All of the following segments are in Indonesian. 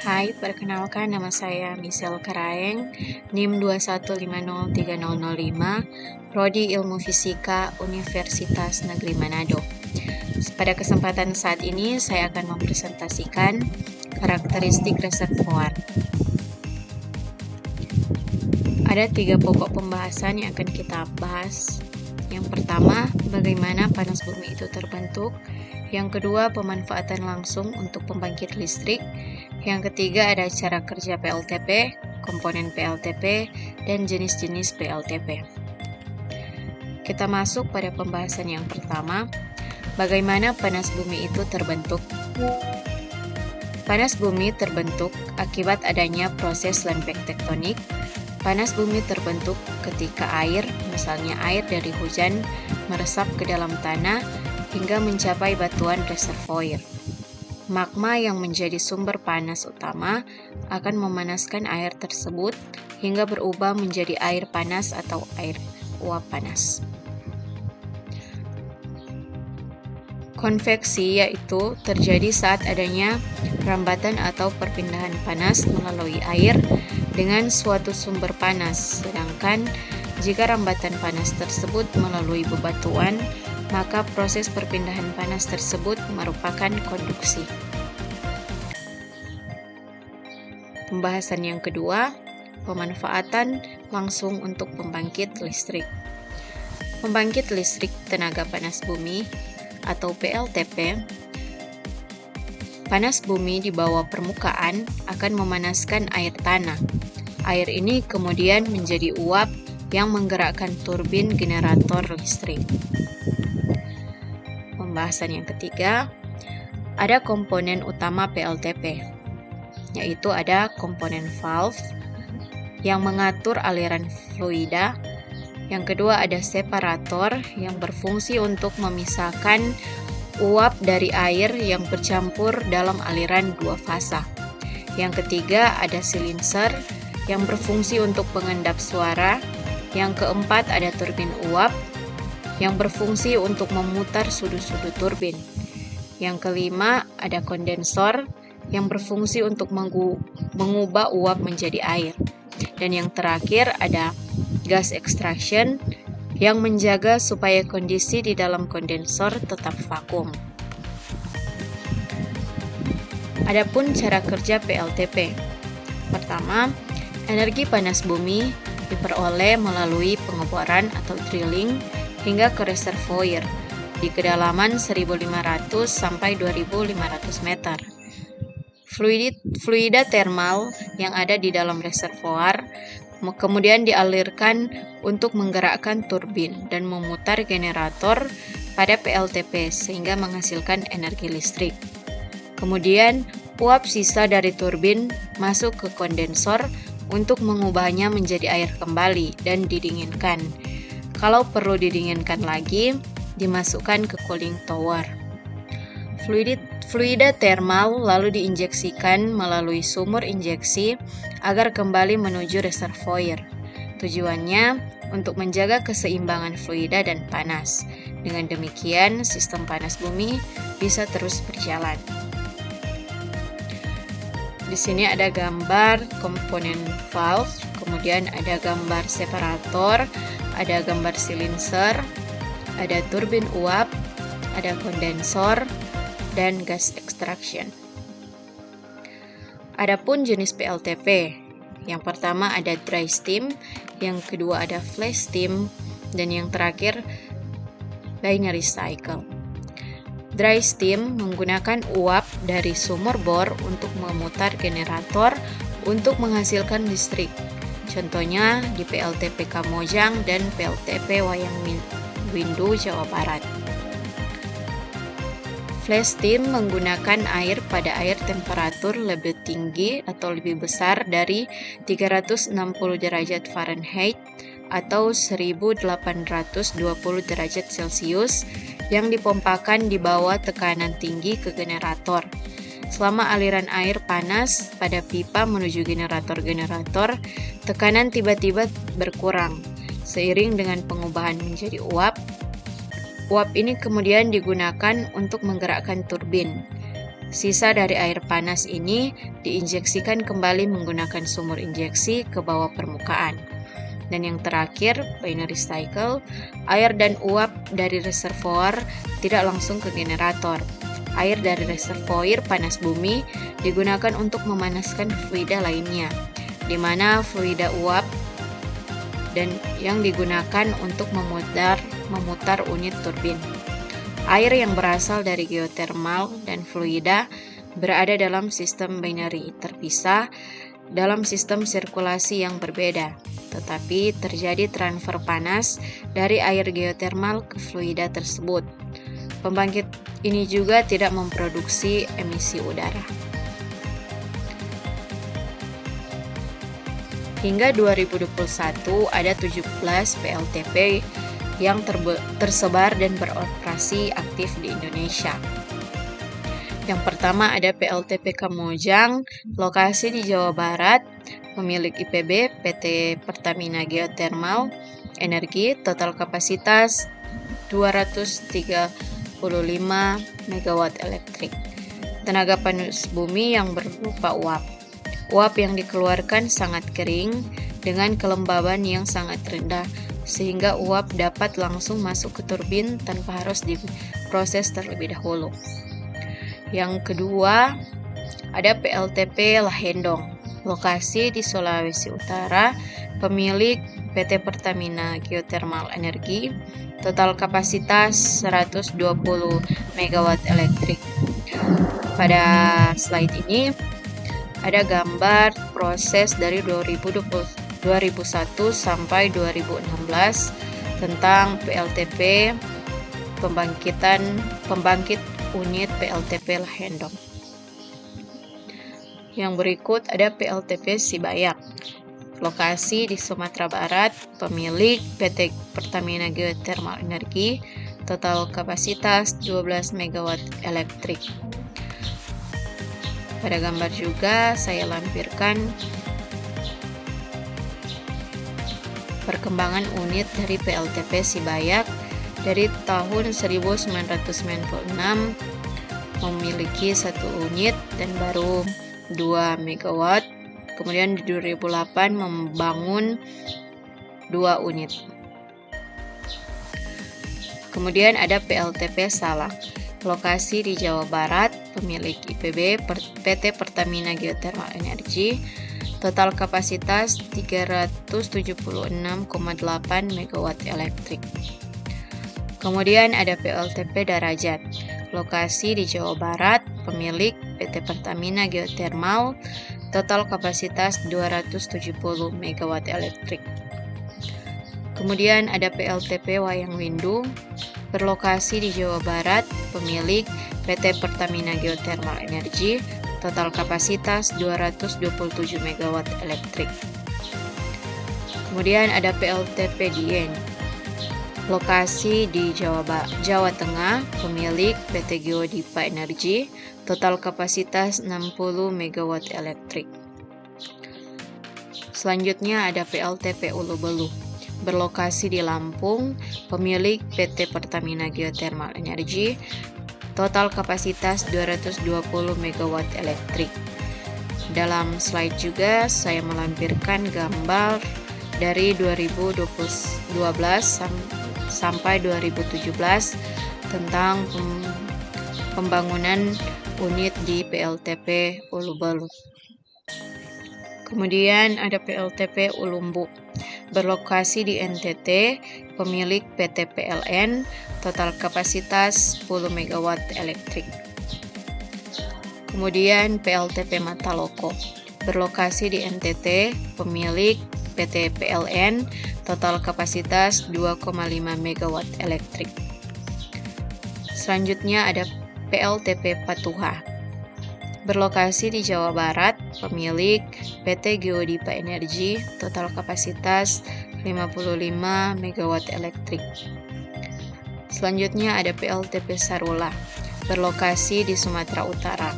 Hai, perkenalkan nama saya Michelle Karaeng, NIM 2150305, Prodi Ilmu Fisika, Universitas Negeri Manado. Pada kesempatan saat ini, saya akan mempresentasikan karakteristik reservoir. Ada 3 pokok pembahasan yang akan kita bahas. Yang pertama, bagaimana panas bumi itu terbentuk. Yang kedua, pemanfaatan langsung untuk pembangkit listrik. Yang ketiga, ada cara kerja PLTP, komponen PLTP, dan jenis-jenis PLTP. Kita masuk pada pembahasan yang pertama, bagaimana panas bumi itu terbentuk. Panas bumi terbentuk akibat adanya proses lempeng tektonik. Panas bumi terbentuk ketika air, misalnya air dari hujan, meresap ke dalam tanah hingga mencapai batuan reservoir. Magma yang menjadi sumber panas utama akan memanaskan air tersebut hingga berubah menjadi air panas atau air uap panas. Konveksi yaitu terjadi saat adanya rambatan atau perpindahan panas melalui air dengan suatu sumber panas, sedangkan jika rambatan panas tersebut melalui bebatuan, maka proses perpindahan panas tersebut merupakan konduksi. Pembahasan yang kedua, pemanfaatan langsung untuk pembangkit listrik. Pembangkit listrik tenaga panas bumi atau PLTP. Panas bumi di bawah permukaan akan memanaskan air tanah. Air ini kemudian menjadi uap yang menggerakkan turbin generator listrik. Pembahasan yang ketiga, ada komponen utama PLTP, yaitu ada komponen valve yang mengatur aliran fluida. Yang kedua, ada separator yang berfungsi untuk memisahkan uap dari air yang bercampur dalam aliran dua fasa. Yang ketiga, ada silencer yang berfungsi untuk pengendap suara. Yang keempat, ada turbin uap yang berfungsi untuk memutar sudut-sudut turbin. Yang kelima, ada kondensor yang berfungsi untuk mengubah uap menjadi air. Dan yang terakhir, ada gas extraction yang menjaga supaya kondisi di dalam kondensor tetap vakum. Adapun cara kerja PLTP. Pertama, energi panas bumi diperoleh melalui pengeboran atau drilling hingga ke reservoir di kedalaman 1.500 sampai 2.500 meter. Fluida termal yang ada di dalam reservoir kemudian dialirkan untuk menggerakkan turbin dan memutar generator pada PLTP sehingga menghasilkan energi listrik. Kemudian uap sisa dari turbin masuk ke kondensor untuk mengubahnya menjadi air kembali dan didinginkan. Kalau perlu didinginkan lagi, dimasukkan ke cooling tower. Fluida termal lalu diinjeksikan melalui sumur injeksi agar kembali menuju reservoir. Tujuannya untuk menjaga keseimbangan fluida dan panas. Dengan demikian, sistem panas bumi bisa terus berjalan. Di sini ada gambar komponen valve, kemudian ada gambar separator, ada gambar silencer, ada turbin uap, ada kondensor, dan gas extraction. Adapun jenis PLTP, yang pertama ada dry steam, yang kedua ada flash steam, dan yang terakhir binary cycle. Dry steam menggunakan uap dari sumur bor untuk memutar generator untuk menghasilkan listrik. Contohnya di PLTP Kamojang dan PLTP Wayang Windu, Jawa Barat. Flash steam menggunakan air pada air temperatur lebih tinggi atau lebih besar dari 360 derajat Fahrenheit atau 1820 derajat Celcius yang dipompakan di bawah tekanan tinggi ke generator. Selama aliran air panas pada pipa menuju generator-generator, tekanan tiba-tiba berkurang seiring dengan pengubahan menjadi uap. Uap ini kemudian digunakan untuk menggerakkan turbin. Sisa dari air panas ini diinjeksikan kembali menggunakan sumur injeksi ke bawah permukaan. Dan yang terakhir, binary cycle, air dan uap dari reservoir tidak langsung ke generator. Air dari reservoir panas bumi digunakan untuk memanaskan fluida lainnya, di mana fluida uap dan yang digunakan untuk memutar unit turbin. Air yang berasal dari geothermal dan fluida berada dalam sistem binary terpisah dalam sistem sirkulasi yang berbeda, tetapi terjadi transfer panas dari air geothermal ke fluida tersebut. Pembangkit ini juga tidak memproduksi emisi udara. Hingga 2021 ada 17 PLTP yang tersebar dan beroperasi aktif di Indonesia. Yang pertama ada PLTP Kamojang, lokasi di Jawa Barat, pemilik IPB PT Pertamina Geothermal Energi, total kapasitas 235 MW elektrik. Tenaga panas bumi yang berupa uap. Uap yang dikeluarkan sangat kering dengan kelembaban yang sangat rendah, sehingga uap dapat langsung masuk ke turbin tanpa harus diproses terlebih dahulu. Yang kedua, ada PLTP Lahendong, lokasi di Sulawesi Utara, pemilik PT Pertamina Geothermal Energi, total kapasitas 120 MW elektrik. Pada slide ini ada gambar proses dari 2001 sampai 2016 tentang PLTP pembangkit unit PLTP Lahendong. Yang berikut ada PLTP Sibayak, lokasi di Sumatera Barat, pemilik PT Pertamina Geothermal Energi, total kapasitas 12 MW elektrik. Pada gambar juga saya lampirkan perkembangan unit dari PLTP Sibayak dari tahun 1996 memiliki 1 unit dan baru 2 MW. Kemudian di 2008 membangun 2 unit. Kemudian ada PLTP Salak, lokasi di Jawa Barat, pemilik IPB PT Pertamina Geothermal Energi, total kapasitas 376,8 MW elektrik. Kemudian ada PLTP Darajat, lokasi di Jawa Barat, pemilik PT Pertamina Geothermal, total kapasitas 270 MW elektrik. Kemudian ada PLTP Wayang Windu, berlokasi di Jawa Barat, pemilik PT Pertamina Geothermal Energi, total kapasitas 227 MW elektrik. Kemudian ada PLTP Dieng, lokasi di Jawa Tengah, pemilik PT Geodipa Energi, total kapasitas 60 MW elektrik. Selanjutnya ada PLTP Ulu Belu, berlokasi di Lampung, pemilik PT Pertamina Geothermal Energi, total kapasitas 220 MW elektrik. Dalam slide juga saya melampirkan gambar dari 2012 sampai 2017 tentang pembangunan unit di PLTP Ulu Belu. Kemudian ada PLTP Ulumbu, berlokasi di NTT, pemilik PT PLN, total kapasitas 10 MW elektrik. Kemudian PLTP Mataloko, berlokasi di NTT, pemilik PT PLN, total kapasitas 2,5 MW elektrik. Selanjutnya ada PLTP Patuha, berlokasi di Jawa Barat, pemilik PT Geodipa Energi, total kapasitas 55 MW elektrik. Selanjutnya ada PLTP Sarula, berlokasi di Sumatera Utara,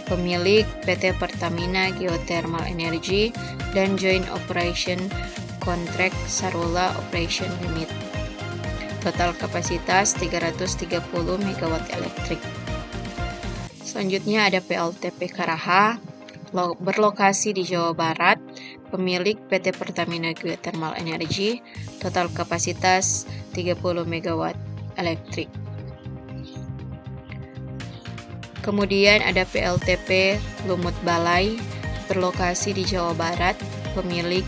pemilik PT Pertamina Geothermal Energi dan Joint Operation Contract Sarula Operation Unit, total kapasitas 330 MW elektrik. Selanjutnya ada PLTP Karaha, berlokasi di Jawa Barat, pemilik PT Pertamina Geothermal Energy, total kapasitas 30 MW elektrik. Kemudian ada PLTP Lumut Balai, berlokasi di Jawa Barat, pemilik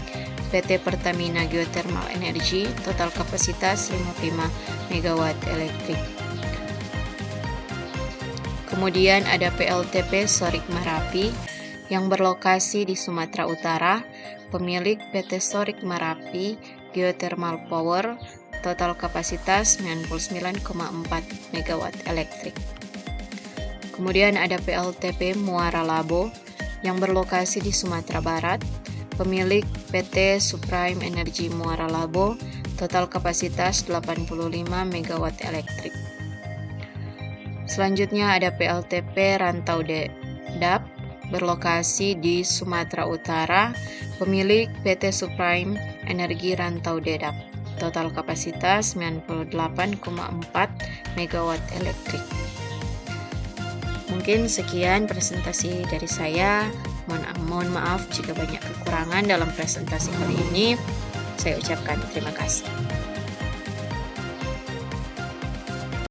PT Pertamina Geothermal Energy, total kapasitas 55 MW elektrik. Kemudian ada PLTP Sorik Marapi yang berlokasi di Sumatera Utara, pemilik PT Sorik Marapi Geothermal Power, total kapasitas 99,4 MW elektrik. Kemudian ada PLTP Muara Labo yang berlokasi di Sumatera Barat, pemilik PT Supreme Energy Muara Labo, total kapasitas 85 MW elektrik. Selanjutnya ada PLTP Rantau Dedap, berlokasi di Sumatera Utara, pemilik PT Supreme Energy Rantau Dedap, total kapasitas 98,4 MW elektrik. Mungkin sekian presentasi dari saya. Mohon maaf jika banyak kekurangan dalam presentasi kali ini. Saya ucapkan terima kasih.